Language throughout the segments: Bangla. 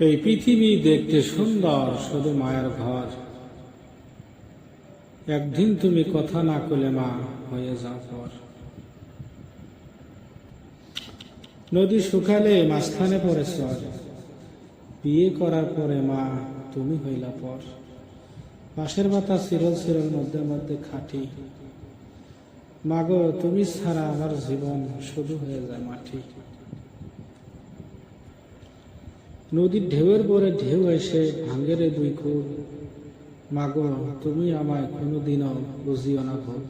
এই পৃথিবী দেখতে সুন্দর, শুধু মায়ের ঘর। একদিন তুমি কথা না কইলে মা হয়ে যাও পর। নদী শুকালে মাঝখানে পড়ে চর, বিয়ে করার পরে মা তুমি হইলা পর। পাশের বাতা চিরল চিরল মধ্যে মধ্যে খাটি, মাগো তুমি ছাড়া আমার জীবন শুধু হয়ে যায় মাটি। নদীর ঢেউয়ের পরে ঢেউ এসে ভাঙ্গে রে দুই কুল, মাগো তুমি আমায় কোনোদিনও বুঝিও না ভুল।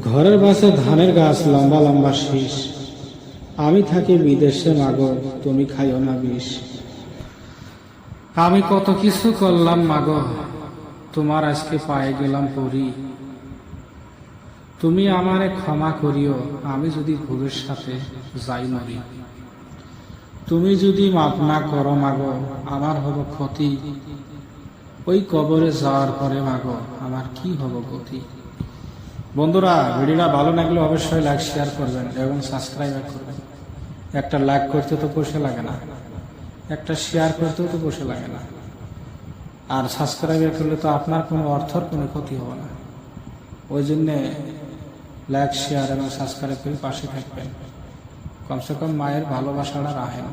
ঘরের পাশে ধানের গাছ লম্বা লম্বা শীষ, আমি থাকি বিদেশে মাগো তুমি খাইও না বিষ। আমি কত কিছু করলাম মাগো, তোমার আজকে পায়ে গেলাম পরি। তুমি আমারে ক্ষমা করিও, আমি যদি ভুলের সাথে যাই মরি। তুমি যদি মাপ না করো মাগো, আমার হব ক্ষতি। ওই কবরে যাওয়ার পরে মাগো আমার কি হব গতি। বন্ধুরা, ভিডিওটা ভালো লাগলে অবশ্যই লাইক শেয়ার করবেন এবং সাবস্ক্রাইব করবেন। একটা লাইক করতে তো পয়সা লাগে না, একটা শেয়ার করতেও তো পয়সা লাগে না, আর সাবস্ক্রাইব করলে তো আপনার কোনো অর্থর কোনো ক্ষতি হবে না। ওই জন্যে লাইক শেয়ার এবং সাবস্ক্রাইব করে পাশে থাকবেন। কমসে কম মায়ের ভালোবাসাটা রাখেন।